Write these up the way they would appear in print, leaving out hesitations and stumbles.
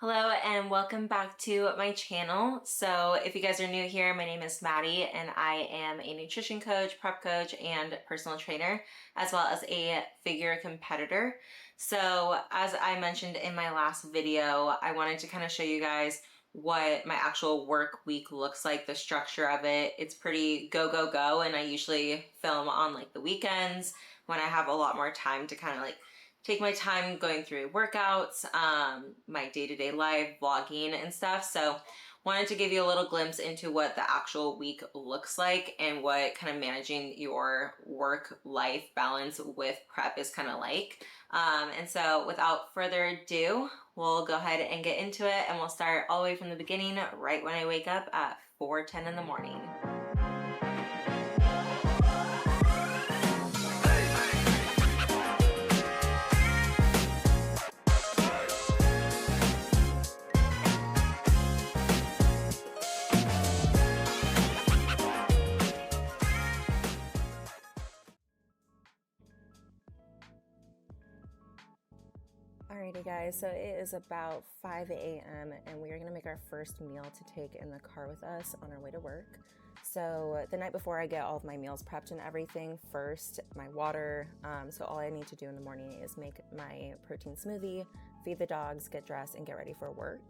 Hello and welcome back to my channel. So if you guys are new here, my name is Maddie and I am a nutrition coach, prep coach, and personal trainer, as well as a figure competitor. So as I mentioned in my last video, I wanted to kind of show you guys what my actual work week looks like, the structure of it. It's pretty go, go, go, and I usually film on like the weekends when I have a lot more time to kind of like take my time going through workouts, my day-to-day life, vlogging and stuff. So wanted to give you a little glimpse into what the actual week looks like and what kind of managing your work-life balance with prep is kind of like. And so without further ado, we'll go ahead and get into it, and we'll start all the way from the beginning, right when I wake up at 4:10 in the morning. Alrighty guys, so it is about 5 a.m. and we are gonna make our first meal to take in the car with us on our way to work. So the night before, I get all of my meals prepped and everything. First, my water. So all I need to do in the morning is make my protein smoothie, feed the dogs, get dressed, and get ready for work.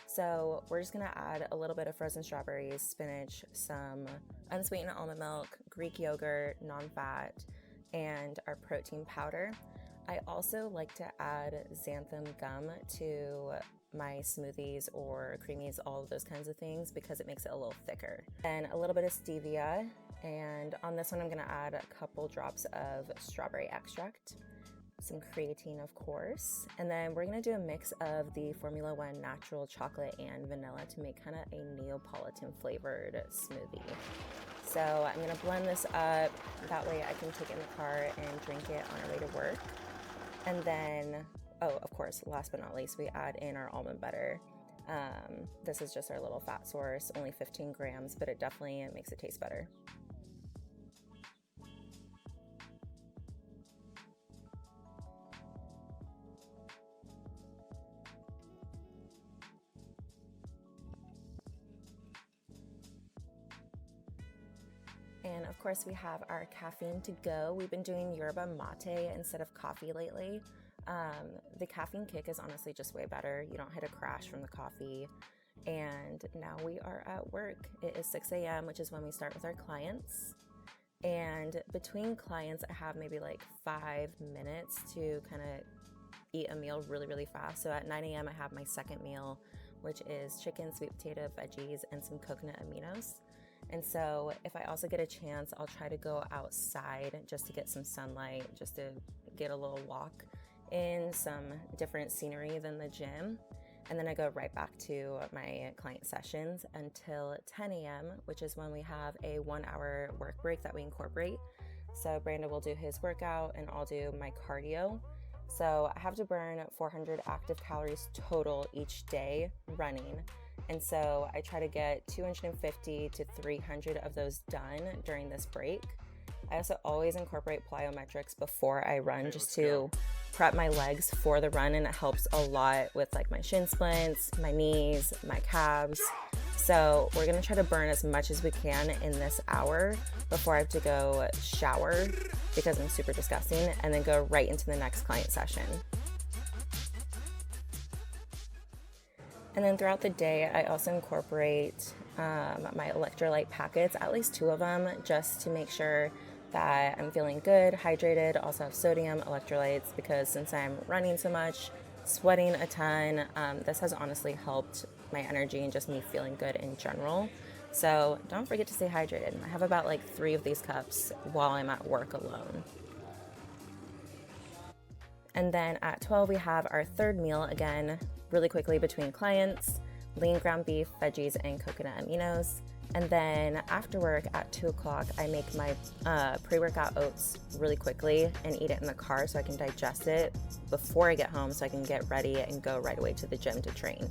So we're just gonna add a little bit of frozen strawberries, spinach, some unsweetened almond milk, Greek yogurt, non-fat, and our protein powder. I also like to add xanthan gum to my smoothies or creamies, all of those kinds of things, because it makes it a little thicker. And a little bit of stevia, and on this one I'm gonna add a couple drops of strawberry extract, some creatine of course, and then we're gonna do a mix of the Formula One natural chocolate and vanilla to make kind of a Neapolitan flavored smoothie. So I'm gonna blend this up, that way I can take it in the car and drink it on our way to work. And then, oh, of course, last but not least, we add in our almond butter. This is just our little fat source, only 15 grams, but it definitely makes it taste better. And of course we have our caffeine to go. We've been doing yerba mate instead of coffee lately. The caffeine kick is honestly just way better. You don't hit a crash from the coffee. And now we are at work. It is 6 a.m., which is when we start with our clients. And between clients, I have maybe like 5 minutes to kind of eat a meal really, really fast. So at 9 a.m., I have my second meal, which is chicken, sweet potato, veggies, and some coconut aminos. And so if I also get a chance, I'll try to go outside just to get some sunlight, just to get a little walk in some different scenery than the gym. And then I go right back to my client sessions until 10 a.m., which is when we have a 1-hour work break that we incorporate. So Brandon will do his workout and I'll do my cardio. So I have to burn 400 active calories total each day running. And so I try to get 250 to 300 of those done during this break. I also always incorporate plyometrics before I run, just to prep my legs for the run, and it helps a lot with like my shin splints, my knees, my calves. So we're gonna try to burn as much as we can in this hour before I have to go shower, because I'm super disgusting, and then go right into the next client session. And then throughout the day, I also incorporate my electrolyte packets, at least 2 of them, just to make sure that I'm feeling good, hydrated. Also have sodium, electrolytes, because since I'm running so much, sweating a ton, this has honestly helped my energy and just me feeling good in general. So don't forget to stay hydrated. I have about like 3 of these cups while I'm at work alone. And then at 12, we have our third meal, again, really quickly between clients, lean ground beef, veggies, and coconut aminos. And then after work at 2 o'clock, I make my pre-workout oats really quickly and eat it in the car so I can digest it before I get home, so I can get ready and go right away to the gym to train.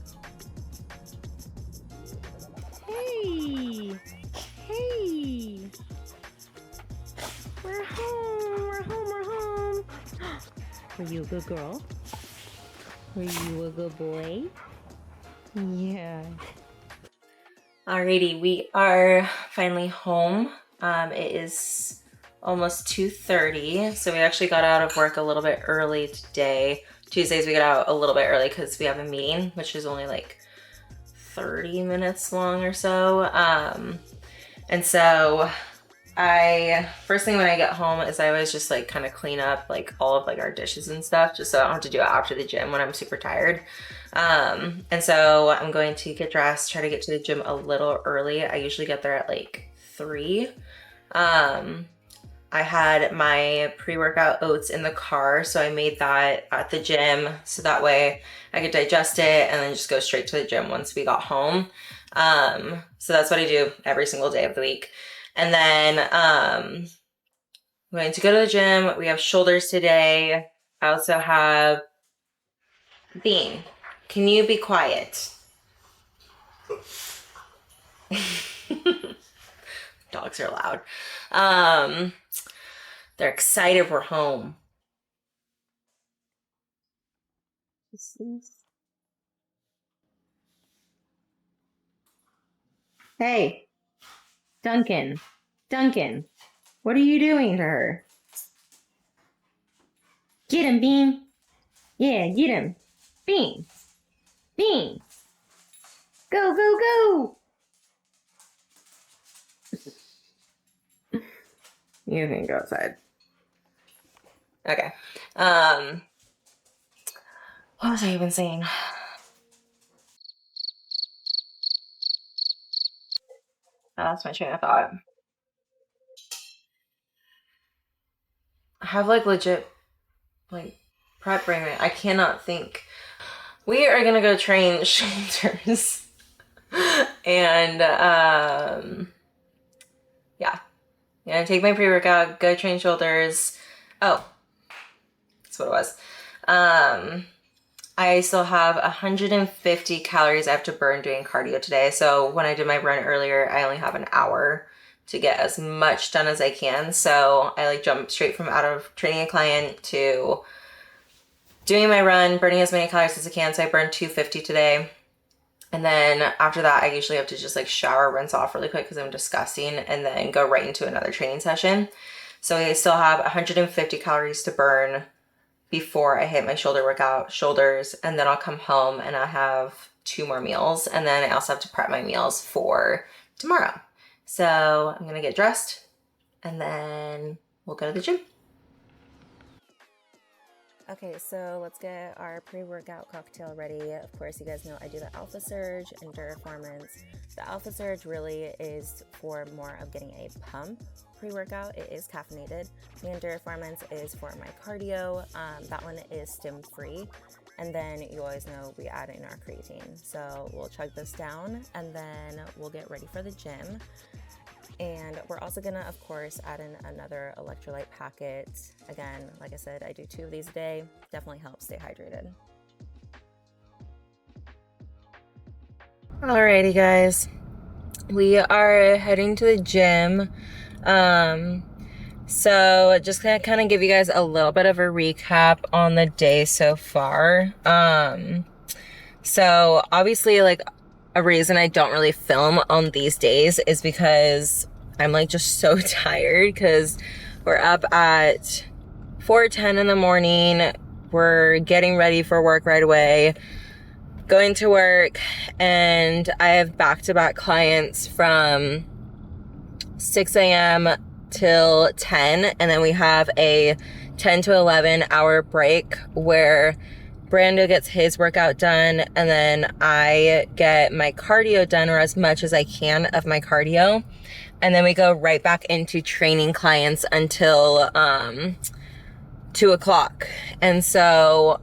Hey! Hey! We're home! We're home! We're home! Were you a good girl? Were you a good boy? Yeah. Alrighty, we are finally home. It is almost 2:30, so we actually got out of work a little bit early today. Tuesdays we get out a little bit early because we have a meeting, which is only like 30 minutes long or so. And so first thing when I get home is I always just like kind of clean up like all of like our dishes and stuff, just so I don't have to do it after the gym when I'm super tired. And so I'm going to get dressed, try to get to the gym a little early. I usually get there at like 3. I had my pre-workout oats in the car, so I made that at the gym so that way I could digest it and then just go straight to the gym once we got home. So that's what I do every single day of the week. And then I'm going to go to the gym. We have shoulders today. I also have Bean. Can you be quiet? Dogs are loud. They're excited we're home. Hey, Duncan, what are you doing to her? Get him, Bean. Yeah, get him. Bean. Go, go, go. You can go outside. Okay. What was I even saying? I lost my train of thought. I have like legit like prep brain. I cannot think. We are gonna go train shoulders. And yeah. Yeah, take my pre-workout, go train shoulders. Oh, that's what it was. I still have 150 calories I have to burn doing cardio today. So when I did my run earlier, I only have an hour to get as much done as I can. So I like jump straight from out of training a client to doing my run, burning as many calories as I can. So I burned 250 today. And then after that, I usually have to just like shower, rinse off really quick because I'm disgusting, and then go right into another training session. So I still have 150 calories to burn before I hit my shoulders, and then I'll come home and I'll have 2 more meals. And then I also have to prep my meals for tomorrow. So I'm gonna get dressed and then we'll go to the gym. Okay, so let's get our pre-workout cocktail ready. Of course, you guys know I do the Alpha Surge and Endurance. The Alpha Surge really is for more of getting a pump pre-workout. It is caffeinated. The Endurance is for my cardio. That one is stim-free. And then you always know we add in our creatine. So we'll chug this down and then we'll get ready for the gym. And we're also gonna, of course, add in another electrolyte packet. Again, like I said, I do 2 of these a day. Definitely helps stay hydrated. Alrighty, guys. We are heading to the gym. So just gonna kind of give you guys a little bit of a recap on the day so far. So obviously, like, a reason I don't really film on these days is because I'm like just so tired because we're up at 4:10 in the morning. We're getting ready for work right away, going to work, and I have back-to-back clients from 6 a.m. till 10, and then we have a 10 to 11 hour break where Brando gets his workout done, and then I get my cardio done, or as much as I can of my cardio. And then we go right back into training clients until 2 o'clock. And so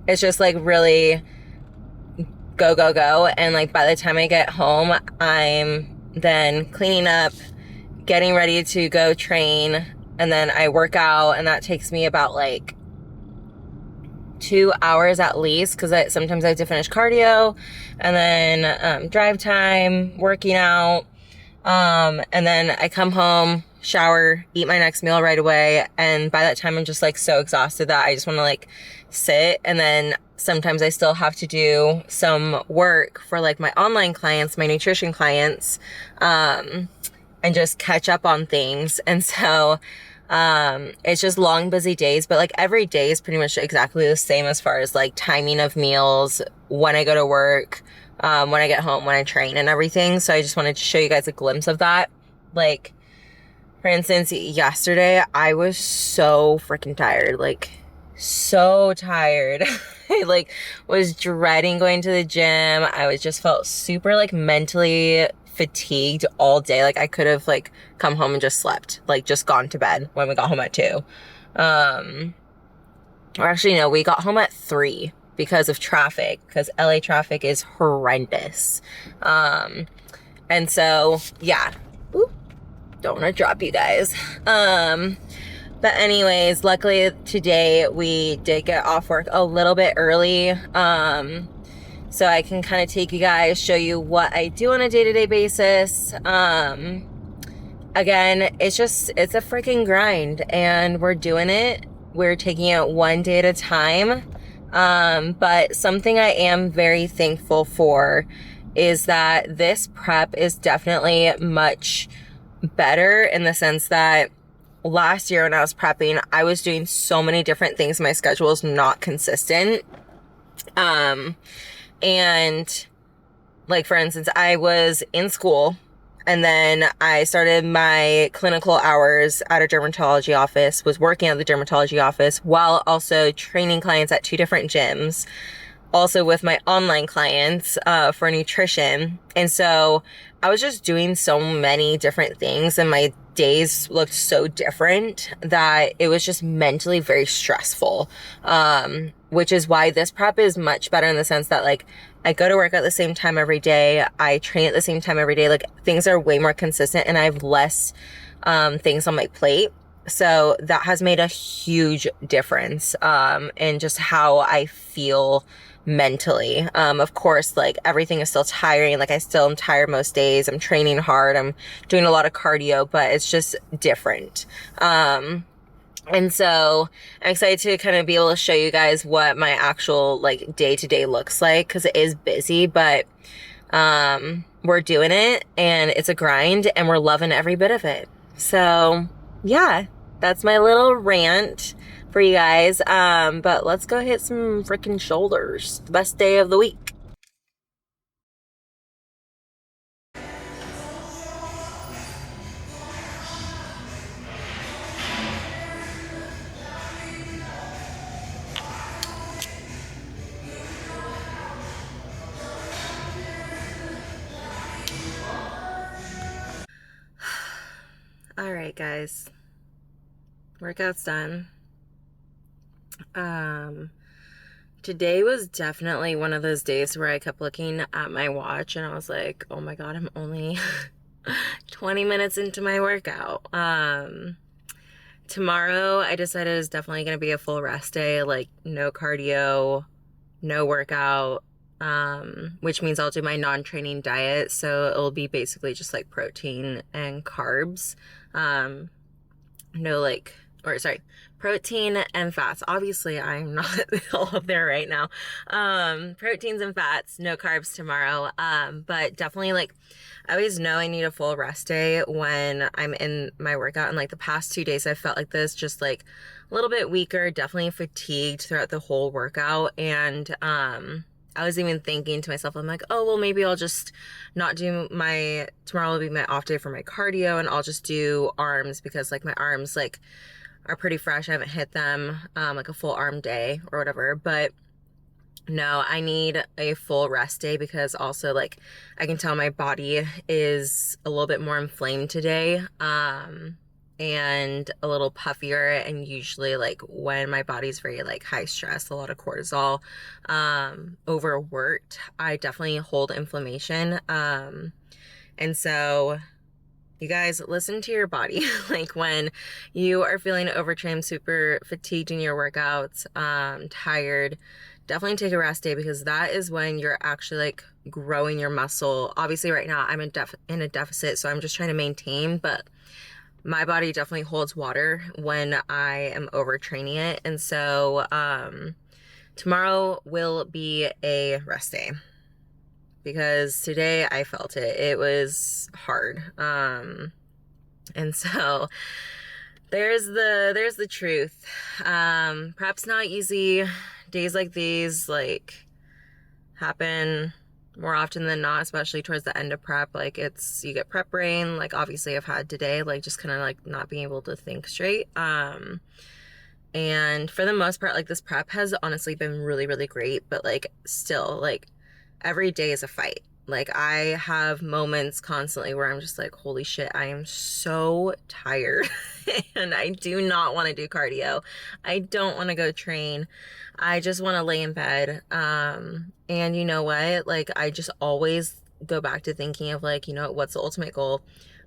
it's just like really go, go, go. And like by the time I get home, I'm then cleaning up, getting ready to go train, and then I work out, and that takes me about like 2 hours at least, because sometimes I have to finish cardio, and then drive time, working out, and then I come home, shower, eat my next meal right away, and by that time I'm just like so exhausted that I just want to like sit and then sometimes I still have to do some work for like my online clients, my nutrition clients, and just catch up on things. And so, it's just long, busy days, but like every day is pretty much exactly the same as far as like timing of meals, when I go to work, when I get home, when I train and everything. So I just wanted to show you guys a glimpse of that. Like, for instance, yesterday I was so freaking tired, like so tired. I like was dreading going to the gym. I was just felt super like mentally fatigued all day. Like I could have like come home and just slept, like just gone to bed when we got home at 2. Or actually no, we got home at 3 because of traffic, because LA traffic is horrendous. And so yeah. Ooh, don't want to drop you guys. But anyways, luckily today we did get off work a little bit early. So I can kind of take you guys, show you what I do on a day-to-day basis. Again, it's a freaking grind and we're doing it. We're taking it one day at a time. But something I am very thankful for is that this prep is definitely much better in the sense that last year when I was prepping, I was doing so many different things. My schedule is not consistent. And like, for instance, I was in school and then I started my clinical hours at a dermatology office, was working at the dermatology office while also training clients at 2 different gyms, also with my online clients, for nutrition. And so I was just doing so many different things and my days looked so different that it was just mentally very stressful. Which is why this prep is much better in the sense that like I go to work at the same time every day. I train at the same time every day. Like things are way more consistent and I have less, things on my plate. So that has made a huge difference, in just how I feel mentally. Of course, like everything is still tiring. Like I still am tired most days. I'm training hard. I'm doing a lot of cardio, but it's just different. And so I'm excited to kind of be able to show you guys what my actual like day to day looks like, because it is busy, but we're doing it and it's a grind and we're loving every bit of it. So yeah, that's my little rant for you guys. But let's go hit some freaking shoulders. The best day of the week. All right, guys. Workout's done. Today was definitely one of those days where I kept looking at my watch and I was like, oh my God, I'm only 20 minutes into my workout. Tomorrow I decided is definitely going to be a full rest day, like no cardio, no workout, which means I'll do my non-training diet. So it'll be basically just like protein and carbs. Protein and fats. Obviously, I'm not all up there right now. Proteins and fats, no carbs tomorrow. But definitely like, I always know I need a full rest day when I'm in my workout. And like the past 2 days, I felt like this, just like a little bit weaker, definitely fatigued throughout the whole workout. And, I was even thinking to myself, I'm like, oh, well, maybe I'll just not do tomorrow will be my off day for my cardio and I'll just do arms because like my arms like are pretty fresh. I haven't hit them, like a full arm day or whatever, but no, I need a full rest day because also like I can tell my body is a little bit more inflamed today. And a little puffier, and usually like when my body's very like high stress, a lot of cortisol, overworked, I definitely hold inflammation. And so you guys listen to your body. Like when you are feeling overtrained, super fatigued in your workouts, tired, definitely take a rest day because that is when you're actually like growing your muscle. Obviously right now I'm in a deficit, so I'm just trying to maintain, but my body definitely holds water when I am overtraining it. And so, Tomorrow will be a rest day because today I felt it. It was hard. And so there's the truth. Perhaps not easy. Days like these happen more often than not, especially towards the end of prep. You get prep brain, obviously I've had today, just kind of not being able to think straight. And for the most part, this prep has honestly been really, really great, but still, every day is a fight. I have moments constantly where I'm just holy shit, I am so tired and I do not want to do cardio. I don't want to go train. I just want to lay in bed. And you know what? I just always go back to thinking of what's the ultimate goal?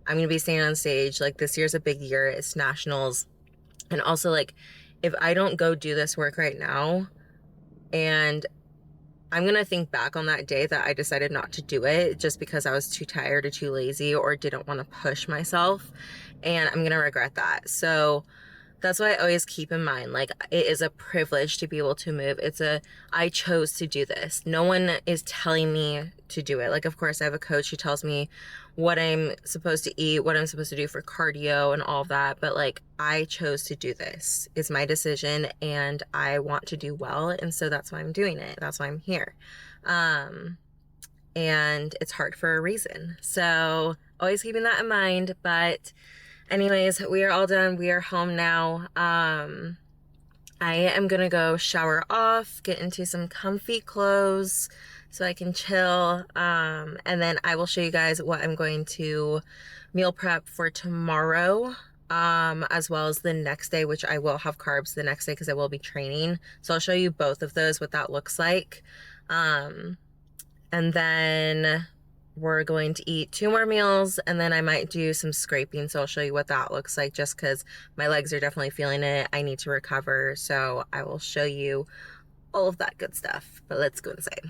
I'm going to be standing on stage. This year's a big year. It's nationals. And also if I don't go do this work right now, and I'm going to think back on that day that I decided not to do it just because I was too tired or too lazy or didn't want to push myself, and I'm going to regret that. So that's why I always keep in mind, it is a privilege to be able to move. I chose to do this. No one is telling me to do it. Of course, I have a coach who tells me what I'm supposed to eat, what I'm supposed to do for cardio and all of that. But I chose to do this. It's my decision and I want to do well. And so that's why I'm doing it. That's why I'm here. And it's hard for a reason. So always keeping that in mind. But anyways, we are all done. We are home now. I am gonna go shower off, get into some comfy clothes so I can chill. And then I will show you guys what I'm going to meal prep for tomorrow, as well as the next day, which I will have carbs the next day because I will be training. So I'll show you both of those, what that looks like. And then we're going to eat 2 more meals, and then I might do some scraping. So I'll show you what that looks like just because my legs are definitely feeling it. I need to recover. So I will show you all of that good stuff. But let's go inside.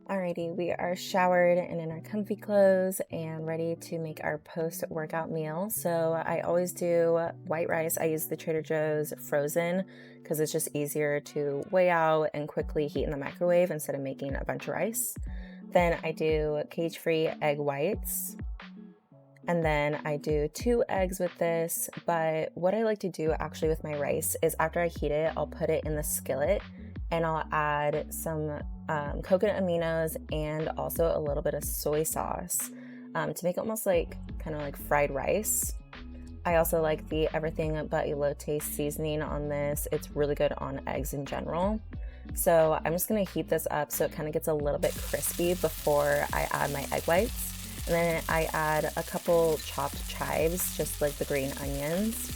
Alrighty, we are showered and in our comfy clothes and ready to make our post-workout meal. So I always do white rice. I use the Trader Joe's frozen because it's just easier to weigh out and quickly heat in the microwave instead of making a bunch of rice. Then I do cage-free egg whites. And then I do 2 eggs with this. But what I like to do actually with my rice is after I heat it, I'll put it in the skillet and I'll add some coconut aminos and also a little bit of soy sauce to make it almost kind of fried rice. I also like the everything but elote seasoning on this. It's really good on eggs in general. So I'm just gonna heat this up so it kind of gets a little bit crispy before I add my egg whites. And then I add a couple chopped chives, just like the green onions.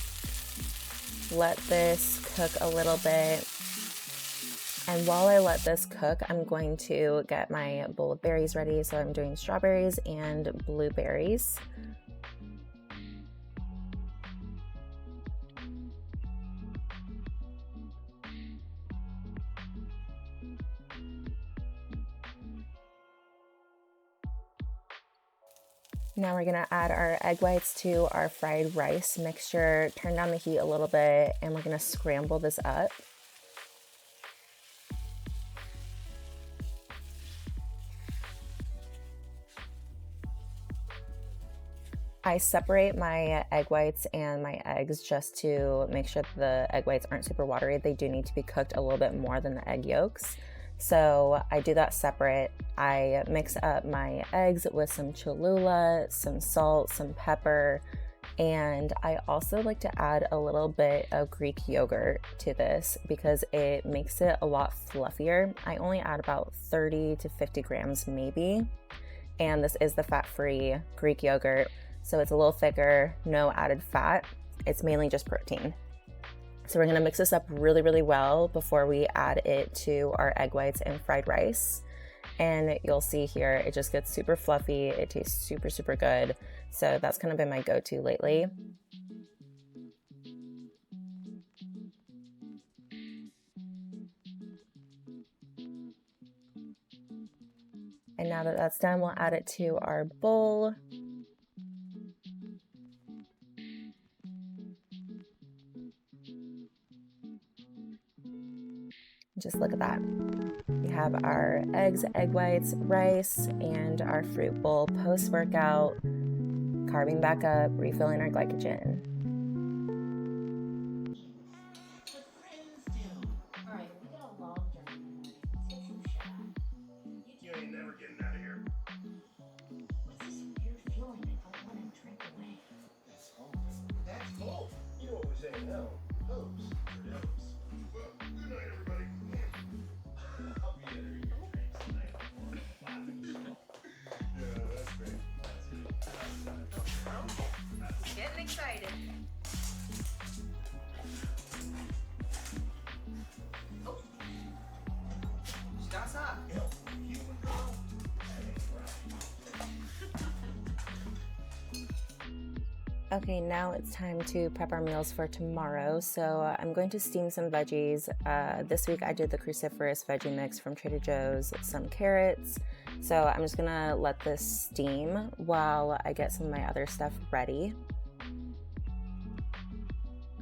Let this cook a little bit. And while I let this cook, I'm going to get my bowl of berries ready. So I'm doing strawberries and blueberries. Now we're gonna add our egg whites to our fried rice mixture, turn down the heat a little bit, and we're gonna scramble this up. I separate my egg whites and my eggs just to make sure the egg whites aren't super watery. They do need to be cooked a little bit more than the egg yolks. So I do that separate. I mix up my eggs with some Cholula, some salt, some pepper, and I also like to add a little bit of Greek yogurt to this because it makes it a lot fluffier. I only add about 30 to 50 grams maybe, and this is the fat-free Greek yogurt, so it's a little thicker, no added fat. It's mainly just protein. So we're gonna mix this up really, really well before we add it to our egg whites and fried rice. And you'll see here, it just gets super fluffy. It tastes super, super good. So that's kind of been my go-to lately. And now that that's done, we'll add it to our bowl. Just look at that. We have our eggs, egg whites, rice, and our fruit bowl post-workout, carbing back up, refilling our glycogen. You ain't never getting out of here. What's this weird feeling I don't want to drink away? That's home. That's home. You always say no. Hopes for devils. Well, good night, everybody. I'll be entering your drinks tonight. Yeah, that's great. Getting excited. Okay, now it's time to prep our meals for tomorrow. So I'm going to steam some veggies. This week I did the cruciferous veggie mix from Trader Joe's, some carrots. So I'm just gonna let this steam while I get some of my other stuff ready.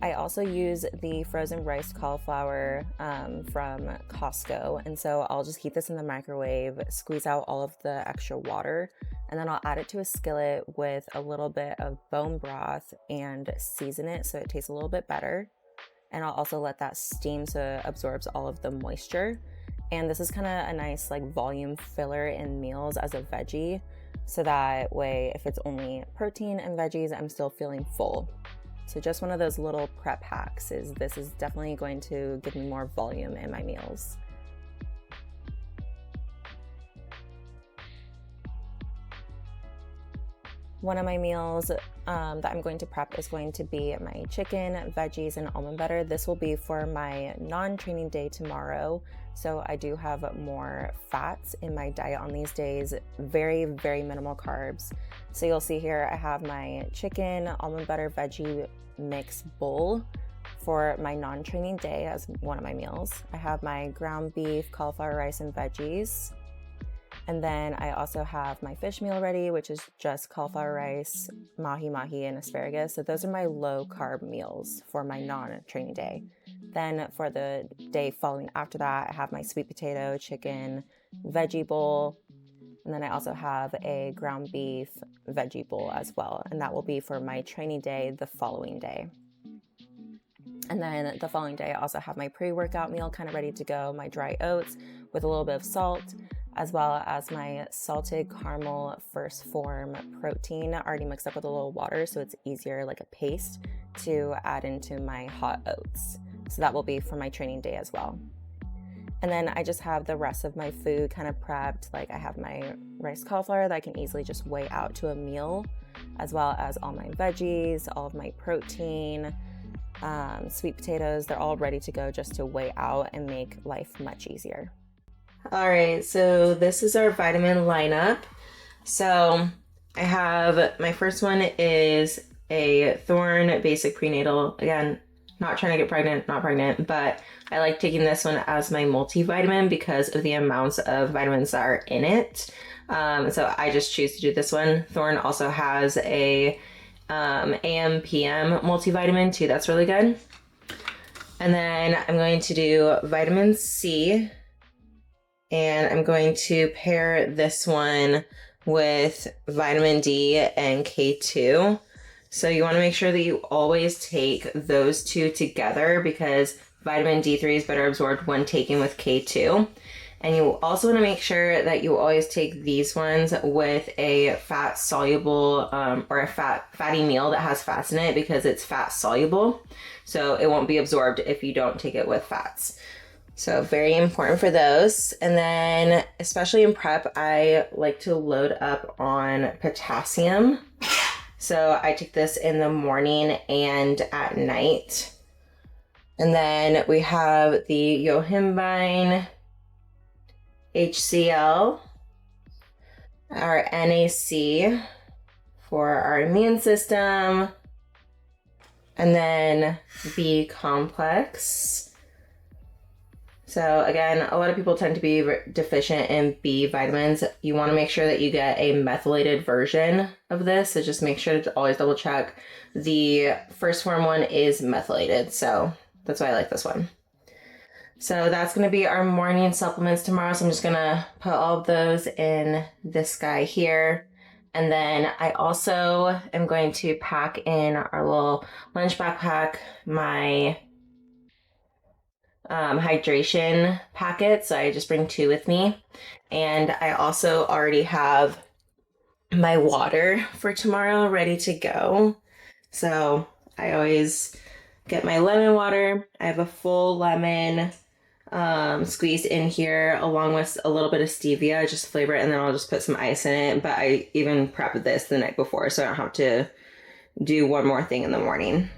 I also use the frozen rice cauliflower from Costco, and so I'll just keep this in the microwave, squeeze out all of the extra water, and then I'll add it to a skillet with a little bit of bone broth and season it so it tastes a little bit better. And I'll also let that steam so it absorbs all of the moisture. And this is kind of a nice like volume filler in meals as a veggie, so that way if it's only protein and veggies, I'm still feeling full. So just one of those little prep hacks is this is definitely going to give me more volume in my meals. One of my meals that I'm going to prep is going to be my chicken, veggies, and almond butter. This will be for my non-training day tomorrow. So I do have more fats in my diet on these days, very, very minimal carbs. So you'll see here I have my chicken, almond butter, veggie mix bowl for my non-training day as one of my meals. I have my ground beef, cauliflower rice, and veggies. And then I also have my fish meal ready, which is just cauliflower rice, mahi-mahi, and asparagus. So those are my low carb meals for my non-training day. Then for the day following after that, I have my sweet potato, chicken, veggie bowl. And then I also have a ground beef veggie bowl as well. And that will be for my training day the following day. And then the following day, I also have my pre-workout meal kind of ready to go, my dry oats with a little bit of salt, as well as my salted caramel first form protein already mixed up with a little water so it's easier like a paste to add into my hot oats. So that will be for my training day as well. And then I just have the rest of my food kind of prepped. Like I have my rice cauliflower that I can easily just weigh out to a meal, as well as all my veggies, all of my protein, sweet potatoes. They're all ready to go just to weigh out and make life much easier. All right, so this is our vitamin lineup. So I have, my first one is a Thorne Basic Prenatal. Again, not trying to get pregnant, not pregnant, but I like taking this one as my multivitamin because of the amounts of vitamins that are in it. So I just choose to do this one. Thorne also has a AM PM multivitamin too. That's really good. And then I'm going to do vitamin C. And I'm going to pair this one with vitamin D and K2. So you want to make sure that you always take those two together because vitamin D3 is better absorbed when taken with K2. And you also want to make sure that you always take these ones with a fat soluble or a fatty meal that has fats in it because it's fat soluble. So it won't be absorbed if you don't take it with fats. So very important for those. And then especially in prep, I like to load up on potassium. So I take this in the morning and at night. And then we have the yohimbine HCl, our NAC for our immune system, and then B complex. So again, a lot of people tend to be deficient in B vitamins. You want to make sure that you get a methylated version of this. So just make sure to always double check. The first form one is methylated. So that's why I like this one. So that's going to be our morning supplements tomorrow. So I'm just going to put all of those in this guy here. And then I also am going to pack in our little lunch backpack, my hydration packets. So I just bring 2 with me. And I also already have my water for tomorrow ready to go. So I always get my lemon water. I have a full lemon squeezed in here along with a little bit of stevia, just flavor it, and then I'll just put some ice in it. But I even prepped this the night before so I don't have to do one more thing in the morning.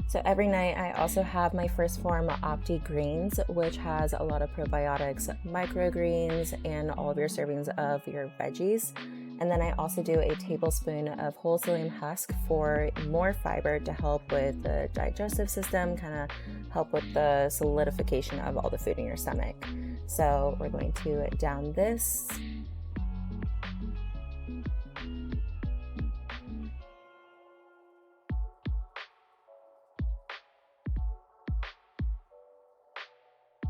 So every night I also have my First Form Opti Greens, which has a lot of probiotics, microgreens, and all of your servings of your veggies. And then I also do a tablespoon of whole psyllium husk for more fiber to help with the digestive system, kind of help with the solidification of all the food in your stomach. So we're going to down this.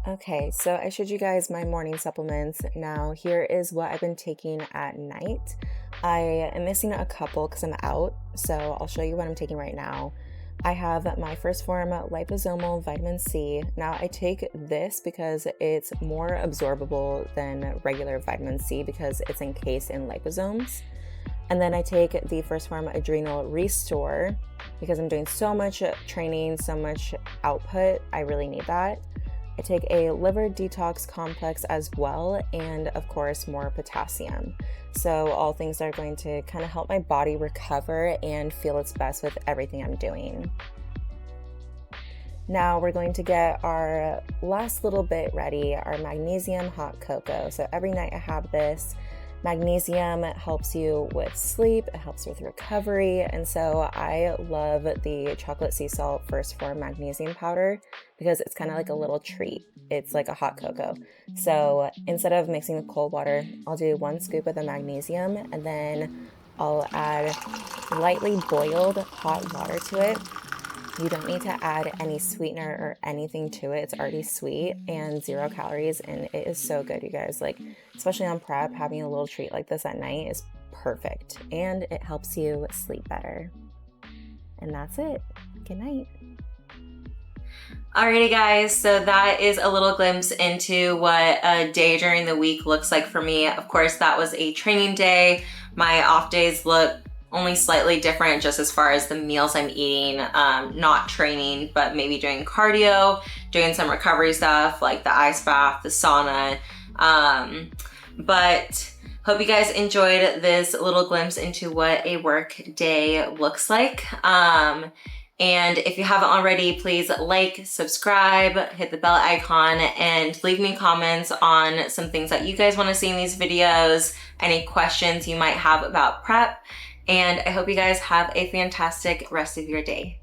Okay, so I showed you guys my morning supplements. Now here is what I've been taking at night. I am missing a couple because I'm out, so I'll show you what I'm taking right now. I have my First Form Liposomal Vitamin C. Now I take this because it's more absorbable than regular vitamin C because it's encased in liposomes. And then I take the First Form Adrenal Restore because I'm doing so much training, so much output, I really need that. I take a liver detox complex as well, and of course more potassium. So all things that are going to kind of help my body recover and feel its best with everything I'm doing. Now we're going to get our last little bit ready, our Magnesium Hot Cocoa. So every night I have this. Magnesium helps you with sleep, it helps with recovery, and so I love the chocolate sea salt First Form magnesium powder because it's kind of like a little treat. It's like a hot cocoa. So instead of mixing with cold water, I'll do 1 scoop of the magnesium and then I'll add lightly boiled hot water to it. You don't need to add any sweetener or anything to it. It's already sweet and 0 calories, and it is so good, you guys. Like, especially on prep, having a little treat like this at night is perfect, and it helps you sleep better. And that's it. Good night. Alrighty guys, so that is a little glimpse into what a day during the week looks like for me. Of course, that was a training day. My off days look only slightly different just as far as the meals I'm eating, not training, but maybe doing cardio, doing some recovery stuff like the ice bath, the sauna. But hope you guys enjoyed this little glimpse into what a work day looks like. And if you haven't already, please like, subscribe, hit the bell icon, and leave me comments on some things that you guys want to see in these videos, any questions you might have about prep. And I hope you guys have a fantastic rest of your day.